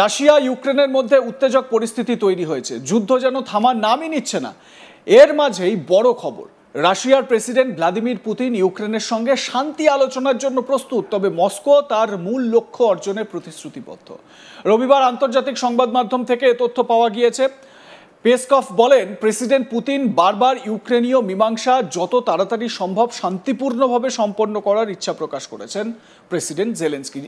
Russia ইউক্রেনের মধ্যে উত্তেজক পরিস্থিতি তৈরি হয়েছে। যুদ্ধ যেন থামার নামই নিচ্ছে না। এর মাঝেই বড় খবর, রাশিয়ার প্রেসিডেন্ট ভ্লাদিমির পুতিন ইউক্রেনের সঙ্গে শান্তি আলোচনার জন্য প্রস্তুত, তবে মস্কো তার মূল লক্ষ্য অর্জনে প্রতিশ্রুতিবদ্ধ। রবিবার আন্তর্জাতিক সংবাদ মাধ্যম থেকে এ তথ্য পাওয়া গিয়েছে। পেসকভ বলেন, প্রেসিডেন্ট পুতিন বারবার ইউক্রেনীয় মীমাংসা যত তাড়াতাড়ি সম্ভব শান্তিপূর্ণভাবে সম্পন্ন করার ইচ্ছা প্রকাশ করেছেন প্রেসিডেন্ট জেলেনস্কি।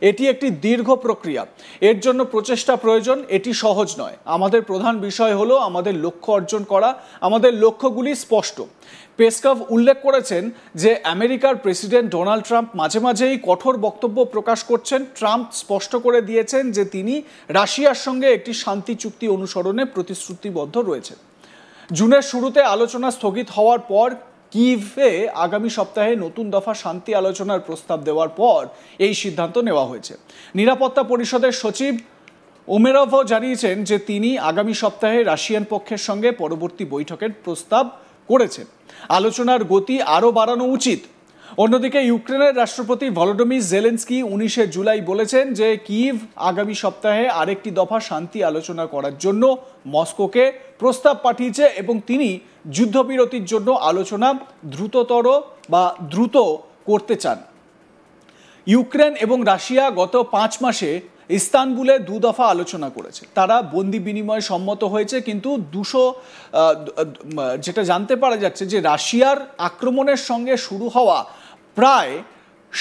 এটি একটি দীর্ঘ প্রক্রিয়া, এর জন্য প্রচেষ্টা প্রয়োজন, এটি সহজ নয়। আমাদের প্রধান বিষয় হলো আমাদের লক্ষ্য অর্জন করা, আমাদের লক্ষ্যগুলি স্পষ্ট। পেসকভ উল্লেখ করেছেন যে আমেরিকার প্রেসিডেন্ট ডোনাল্ড ট্রাম্প মাঝে মাঝেই কঠোর বক্তব্য প্রকাশ করছেন। ট্রাম্প স্পষ্ট করে দিয়েছেন যে তিনি রাশিয়ার সঙ্গে একটি শান্তি চুক্তি অনুসরণে প্রতিশ্রুতিবদ্ধ রয়েছেন। জুনের শুরুতে আলোচনা স্থগিত হওয়ার পর কিয়েভে আগামী সপ্তাহে নতুন দফা শান্তি আলোচনার প্রস্তাব দেওয়ার পর এই সিদ্ধান্ত নেওয়া হয়েছে। নিরাপত্তা পরিষদের সচিব ওমেরভও জানিয়েছেন যে তিনি আগামী সপ্তাহে রাশিয়ান পক্ষের সঙ্গে পরবর্তী বৈঠকের প্রস্তাব করেছেন। আলোচনার গতি আরও বাড়ানো উচিত। অন্যদিকে ইউক্রেনের রাষ্ট্রপতি ভলোদিমির জেলেনস্কি 19 জুলাই বলেছেন যে কিয়েভ আগামী সপ্তাহে আরেকটি দফা শান্তি আলোচনা করার জন্য মস্কোকে প্রস্তাব পাঠিয়েছে এবং তিনি যুদ্ধবিরতির জন্য আলোচনা দ্রুত করতে চান। ইউক্রেন এবং রাশিয়া গত 5 মাসে ইস্তানবুলে 2 দফা আলোচনা করেছে। তারা বন্দি বিনিময়ে সম্মত হয়েছে, কিন্তু যেটা জানতে পারা যাচ্ছে যে রাশিয়ার আক্রমণের সঙ্গে শুরু হওয়া প্রায়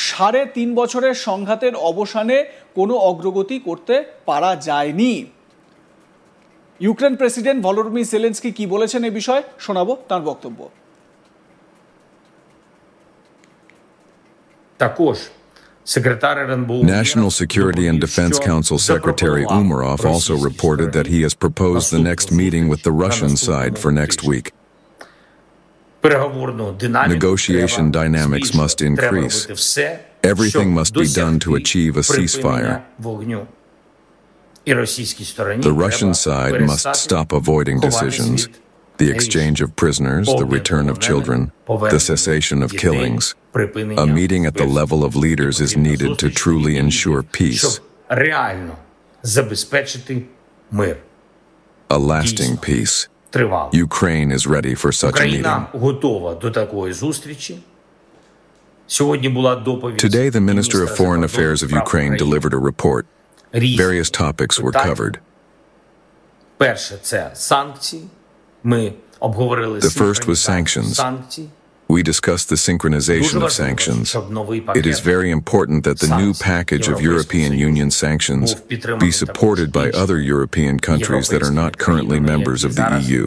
3.5 বছরের সংঘাতের অবসানে কোনো অগ্রগতি করতে পারা যায়নি। ইউক্রেন প্রেসিডেন্ট ভলোদিমির জেলেনস্কি কি বলেছেন এই বিষয়ে শোনাবো তার বক্তব্য। National Security and Defense Council Secretary Umerov also reported that he has proposed the next meeting with the Russian side for next week. Negotiation dynamics must increase. Everything must be done to achieve a ceasefire. The Russian side must stop avoiding decisions. The exchange of prisoners, the return of children, the cessation of killings. A meeting at the level of leaders is needed to truly ensure peace. A lasting peace. Ukraine is ready for such a meeting. Today, the Minister of Foreign Affairs of Ukraine delivered a report. Various topics were covered. The first was sanctions. We discussed the synchronization of sanctions. It is very important that the new package of European Union sanctions be supported by other European countries that are not currently members of the EU.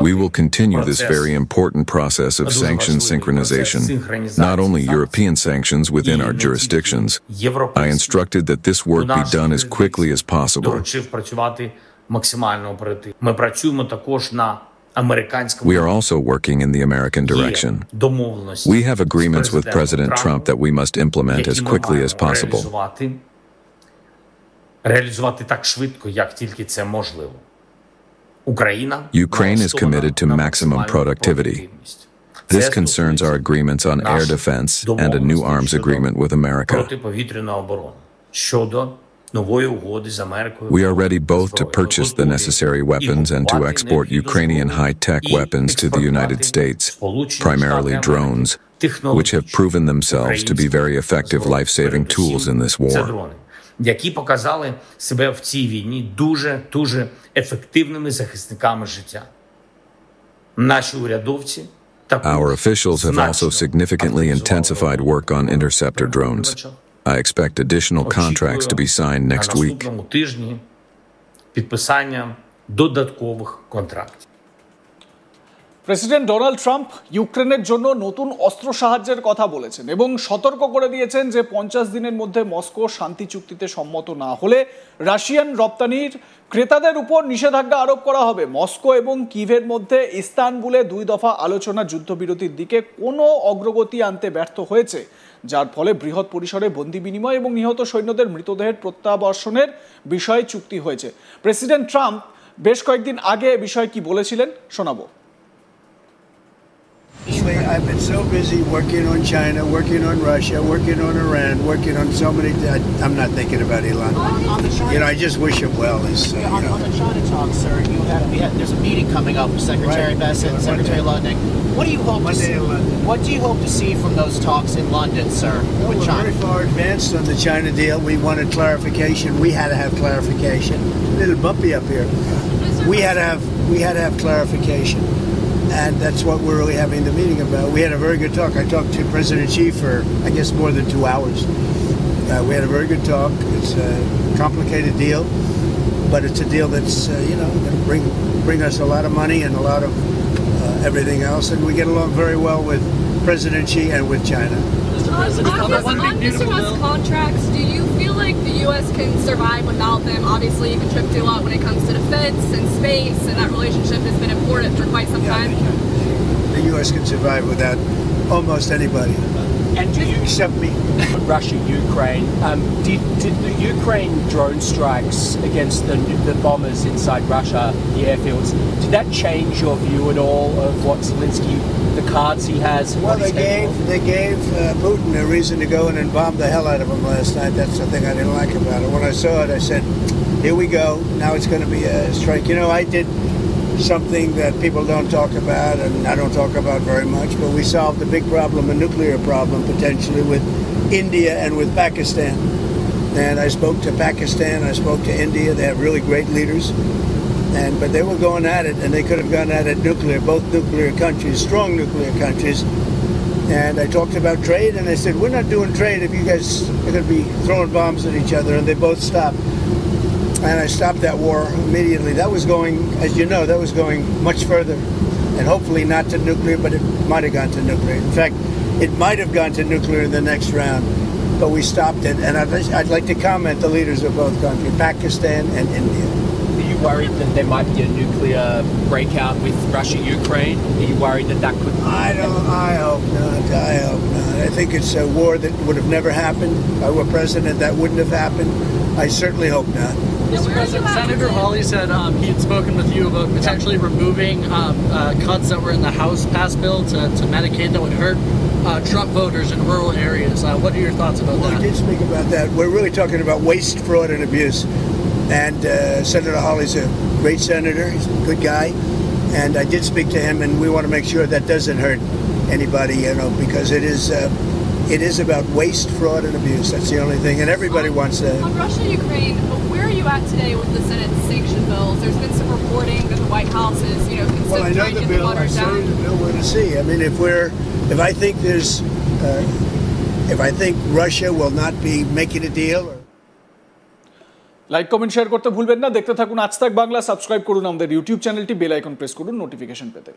We will continue this very important process of sanctions synchronization, not only European sanctions within our jurisdictions. I instructed that this work be done as quickly as possible. We are also working in the American direction. We have agreements with President Trump that we must implement as quickly as possible. Ukraine is committed to maximum productivity. This concerns our agreements on air defense and a new arms agreement with America. We are ready both to purchase the necessary weapons and to export Ukrainian high-tech weapons to the United States, primarily drones, which have proven themselves to be very effective life-saving tools in this war. Які показали себе в цій війні дуже ефективними захисниками життя. Наші урядовці Our officials have also significantly intensified work on interceptor drones. I expect additional contracts to be signed next week. На наступному тижні підписання додаткових контрактів. President Donald Trump ইউক্রেনের জন্য নতুন অস্ত্র সাহায্যের কথা বলেছেন এবং সতর্ক করে দিয়েছেন যে 50 দিনের মধ্যে মস্কো শান্তি চুক্তিতে সম্মত না হলে রাশিয়ান রপ্তানির ক্রেতাদের উপর নিষেধাজ্ঞা আরোপ করা হবে। মস্কো এবং কিয়েভের মধ্যে ইস্তানবুলে 2 দফা আলোচনা যুদ্ধবিরতির দিকে কোনো অগ্রগতি আনতে ব্যর্থ হয়েছে, যার ফলে বৃহৎ পরিসরে বন্দি বিনিময় এবং নিহত সৈন্যদের মৃতদেহের প্রত্যাবর্ষণের বিষয়ে চুক্তি হয়েছে। প্রেসিডেন্ট ট্রাম্প বেশ কয়েকদিন আগে এ বিষয়ে কি বলেছিলেন শোনাবো। I've been so busy working on China, working on Russia, working on Iran, working on so many. I'm not thinking about Elon. On the China, I just wish him well. on the China talk, sir, there's a meeting coming up with Secretary Bassett and Secretary Lunding. What do you hope to see? What do you hope to see from those talks in London, sir, with we're China? very far advanced on the China deal. We wanted clarification. We had to have clarification. A little bumpy up here. We had to have clarification, and that's what we're really having the meeting about. We had a very good talk. I talked to President Xi for, I guess, more than 2 hours. We had a very good talk. It's a complicated deal, but it's a deal that's going to bring us a lot of money and a lot of everything else, and we get along very well with President Xi and with China. On Mr. Musk's contracts, do you feel like the U.S. can survive without them? Obviously, you contribute a lot when it comes to defense and space, and that relationship has been important for quite some time. The U.S. can survive without almost anybody. And do you except me? Russia, Ukraine. Did the Ukraine drone strikes against the bombers inside Russia, the airfields, did that change your view at all of what Zelensky, the cards he has? Well, they gave Putin a reason to go in and bomb the hell out of him last night. That's the thing I didn't like about it. When I saw it, I said, "Here we go. Now it's going to be a strike." I did something that people don't talk about, and I don't talk about very much, but we solved a big problem, a nuclear problem, potentially, with India and with Pakistan. And I spoke to Pakistan, I spoke to India. They have really great leaders. But they were going at it, and they could have gone at it nuclear, both nuclear countries, strong nuclear countries. And I talked about trade, and I said, we're not doing trade if you guys are going to be throwing bombs at each other, and they both stopped. And I stopped that war immediately. That was going, as you know, that was going much further, and hopefully not to nuclear, but it might have gone to nuclear. In fact, it might have gone to nuclear in the next round, but we stopped it. And I'd like to comment the leaders of both countries, Pakistan and India. Are you worried that there might be a nuclear breakout with Russia, Ukraine? Are you worried that could? I hope not. I hope not. I think it's a war that would have never happened. If I were president, that wouldn't have happened. I certainly hope not. Mr. President, Senator Hawley said he had spoken with you about potentially removing cuts that were in the House passed bill to Medicaid that would hurt Trump voters in rural areas. What are your thoughts about that? Well, I did speak about that. We're really talking about waste, fraud, and abuse. And Senator Hawley's a great senator. He's a good guy. And I did speak to him, and we want to make sure that doesn't hurt anybody, because it is about waste, fraud, and abuse. That's the only thing, and everybody wants that. On Russia, Ukraine, where are you at today with the Senate sanction bills? There's been some reporting that the White House is, Well, I know the bill. I studied the bill. We're to see. I mean, if I think Russia will not be making a deal. Like comment share করতে ভুলবেন না। দেখতে থাকুন আজ তাক Bangla. Subscribe করুন আমাদের YouTube চ্যানেলটি, বেল আইকন প্রেস করুন নোটিফিকেশন পেতে।